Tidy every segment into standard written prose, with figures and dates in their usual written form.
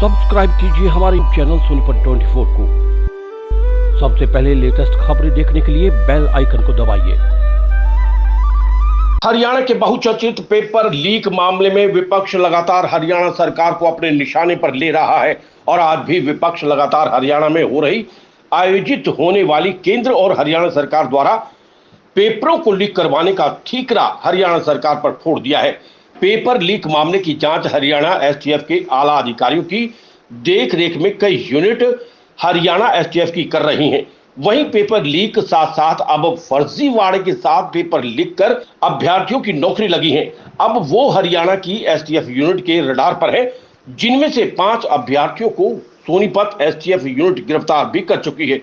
Subscribe कीजिए हमारे channel Sonipat 24 को। सबसे पहले लेटेस्ट खबरें देखने के लिए बेल आइकन को दबाइए। हरियाणा के बहुचर्चित पेपर लीक मामले में विपक्ष लगातार हरियाणा सरकार को अपने निशाने पर ले रहा है और आज भी विपक्ष लगातार हरियाणा में हो रही आयोजित होने वाली केंद्र और हरियाणा सरकार द्वारा पेपरों को लीक करवाने का ठीकरा हरियाणा सरकार पर फोड़ दिया है। पेपर लीक मामले की जांच हरियाणा एसटीएफ के आला अधिकारियों की देखरेख में कई यूनिट हरियाणा एसटीएफ की कर रही हैं। वहीं पेपर लीक साथ साथ अब फर्जीवाड़े के साथ पेपर लीक कर अभ्यर्थियों की नौकरी लगी है। अब वो हरियाणा की एसटीएफ यूनिट के रडार पर है, जिनमें से 5 अभ्यर्थियों को सोनीपत एसटीएफ यूनिट गिरफ्तार भी कर चुकी है।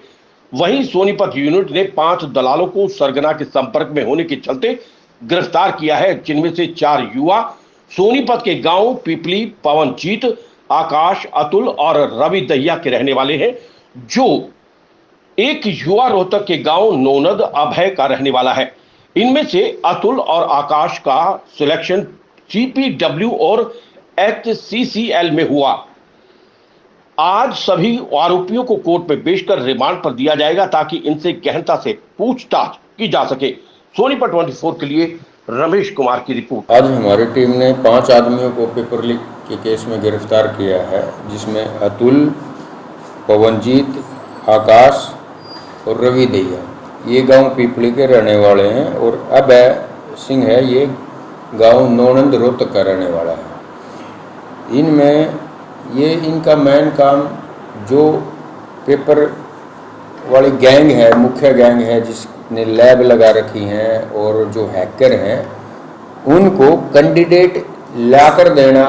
वहीं सोनीपत यूनिट ने 5 दलालों को सरगना के संपर्क में होने के चलते गिरफ्तार किया है, जिनमें से 4 युवा सोनीपत के गांव पिपली, पवनजीत, आकाश, अतुल और रवि दहिया के रहने वाले हैं, जो एक युवा रोहतक के गांव नोनद अभय का रहने वाला है। इनमें से अतुल और आकाश का सिलेक्शन सीपीडब्ल्यू और एचसीसीएल में हुआ। आज सभी आरोपियों को कोर्ट में पेश कर रिमांड पर दिया जाएगा ताकि इनसे गहनता से पूछताछ की जा सके। सोनीपत 24 के लिए रमेश कुमार की रिपोर्ट। आज हमारी टीम ने 5 आदमियों को पेपर लीक के केस में गिरफ्तार किया है, जिसमें अतुल, पवनजीत, आकाश और रवि दहिया, ये गांव पिपली के रहने वाले हैं, और अभय सिंह है, ये गांव नौनंद रोहतक का रहने वाला है। इनमें ये इनका मेन काम जो पेपर वाली गैंग है, मुख्य गैंग है जिसने लैब लगा रखी हैं, और जो हैकर हैं उनको कैंडिडेट लाकर देना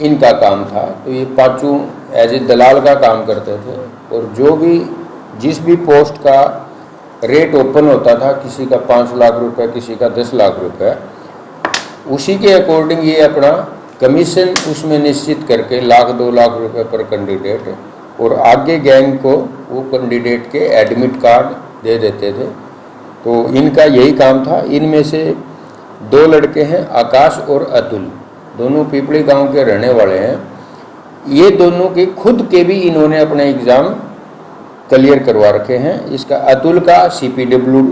इनका काम था। तो ये पांचों एज ए दलाल का काम करते थे, और जो भी जिस भी पोस्ट का रेट ओपन होता था, किसी का 5 लाख रुपए, किसी का 10 लाख रुपए, उसी के अकॉर्डिंग ये अपना कमीशन उसमें निश्चित करके 1 लाख 2 लाख रुपए पर कैंडिडेट, और आगे गैंग को वो कैंडिडेट के एडमिट कार्ड दे देते थे। तो इनका यही काम था। इनमें से 2 लड़के हैं, आकाश और अतुल, दोनों पिपली गांव के रहने वाले हैं। ये दोनों के खुद के भी इन्होंने अपने एग्ज़ाम क्लियर करवा रखे हैं। इसका अतुल का सीपीडब्ल्यू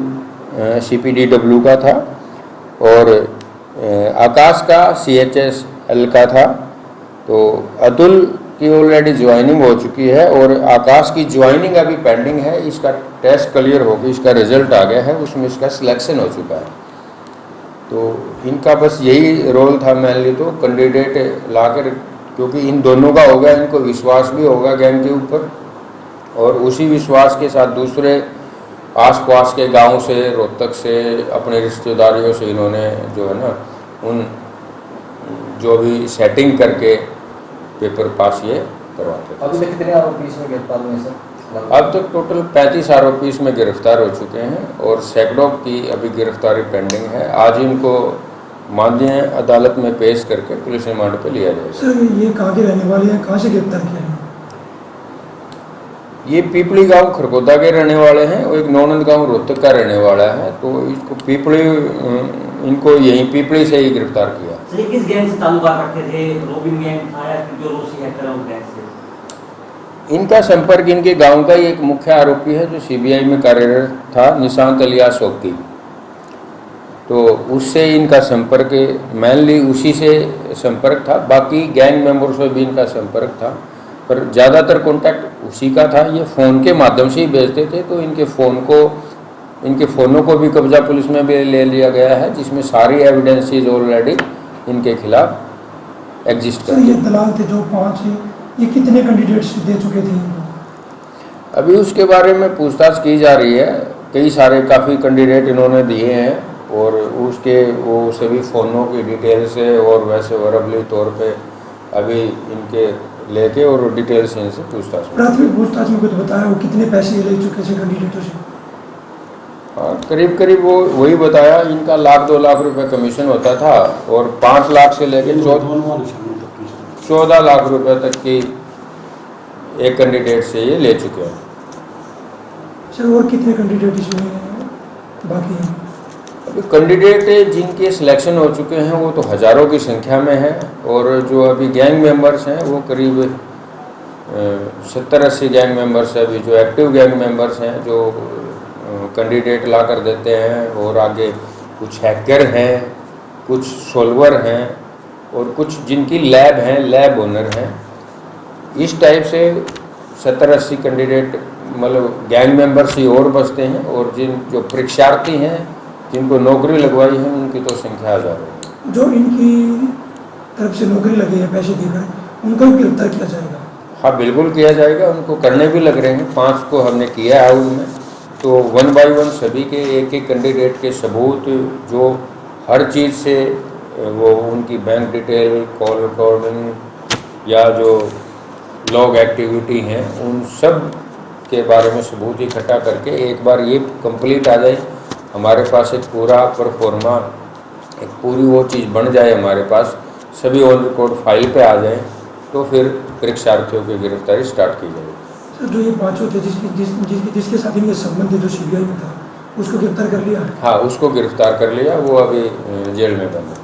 का था, और आकाश का CHSL का था। तो अतुल की ऑलरेडी ज्वाइनिंग हो चुकी है, और आकाश की ज्वाइनिंग अभी पेंडिंग है। इसका टेस्ट क्लियर हो गया, इसका रिजल्ट आ गया है, उसमें इसका सिलेक्शन हो चुका है। तो इनका बस यही रोल था मेनली, तो कैंडिडेट लाकर, क्योंकि इन दोनों का होगा, इनको विश्वास भी होगा गैंग के ऊपर, और उसी विश्वास के साथ दूसरे आसपास के गांव से, रोहतक से, अपने रिश्तेदारियों से इन्होंने जो है ना, उन जो भी सेटिंग करके पेपर पास ये करवाते थे। अभी तक कितने आरोपी इसमें गिरफ्तार हुए सर? अब तक टोटल 35 आरोपी इसमें गिरफ्तार हो चुके हैं, और सैकड़ों की अभी गिरफ्तारी पेंडिंग है। आज इनको माननीय अदालत में पेश करके पुलिस रिमांड पे लिया जाएगा। सर ये कहाँ के रहने वाले हैं, कहाँ से गिरफ्तार किया है? ये पिपली गांव खरगोदा के रहने वाले हैं, और एक नौनंद गांव रोहतक का रहने वाला है। तो इसको इनको यहीं पिपली से ही गिरफ्तार किया। सर किस गैंग से ताल्लुकात रखते थे? रोबिन गैंग था या जो रूसी हैकर है उस गैंग से? इनका संपर्क इनके गांव का ही एक मुख्य आरोपी है जो सीबीआई में कार्यरत था, निशांत अलियास सोक्ती। तो उससे इनका संपर्क, मेनली उसी से संपर्क था। बाकी गैंग मेंबर से भी इनका संपर्क था, पर ज़्यादातर कॉन्टैक्ट उसी का था। ये फ़ोन के माध्यम से ही भेजते थे। तो इनके फ़ोनों को भी कब्जा पुलिस में भी ले लिया गया है, जिसमें सारी एविडेंसेस ऑलरेडी इनके खिलाफ एग्जिस्ट कर। ये दलाल थे जो 5 हैं, ये कितने कैंडिडेट्स दे चुके थे इनको? अभी उसके बारे में पूछताछ की जा रही है। कई सारे काफ़ी कैंडिडेट इन्होंने दिए हैं, और वो सभी फ़ोनों की डिटेल से और वैसे वरबली तौर पे अभी इनके लेके और डिटेल से इनसे पूछताछ। प्राथमिक पूछताछ में कुछ बताया वो कितने पैसे ले चुके थे कैंडिडेटों से? हाँ, करीब वो वही बताया। इनका 1 लाख 2 लाख रुपए कमीशन होता था, और 5 लाख से लेकर 14 लाख रुपए तक की एक कैंडिडेट से ये ले चुके हैं। सर और कितने कैंडिडेट इसमें बाकी हैं? अभी कैंडिडेट जिनके सिलेक्शन हो चुके हैं वो तो हज़ारों की संख्या में है, और जो अभी गैंग मेंबर्स हैं वो करीब 70-80 गैंग मेंबर्स अभी जो एक्टिव गैंग मेंबर्स हैं, जो कैंडिडेट ला कर देते हैं, और आगे कुछ हैकर हैं, कुछ सोल्वर हैं, और कुछ जिनकी लैब हैं, लैब ओनर हैं। इस टाइप से 70-80 कैंडिडेट मतलब गैंग मेंबर्स ही और बचते हैं, और जो परीक्षार्थी हैं जिनको नौकरी लगवाई है उनकी तो संख्या हजारों है। जो इनकी तरफ से नौकरी लगी है पैसे देकर, उनको भी गिरफ्तार किया जाएगा? हाँ, बिल्कुल किया जाएगा, उनको करने भी लग रहे हैं। 5 को हमने किया है उनमें, तो 1 बाय 1 सभी के एक एक कैंडिडेट के सबूत, जो हर चीज़ से वो उनकी बैंक डिटेल, कॉल रिकॉर्डिंग या जो लॉग एक्टिविटी हैं, उन सब के बारे में सबूत इकट्ठा करके एक बार ये कंप्लीट आ जाए हमारे पास, एक पूरा परफॉर्मा, एक पूरी वो चीज़ बन जाए हमारे पास, सभी ऑन रिकॉर्ड फाइल पे आ जाए, तो फिर परीक्षार्थियों की गिरफ्तारी स्टार्ट की जाएगी। सर, जो ये 5 थे जिसके साथ इनके संबंध थे, जो सीबीआई में था, उसको गिरफ्तार कर लिया? हाँ, उसको गिरफ्तार कर लिया, वो अभी जेल में बंद है।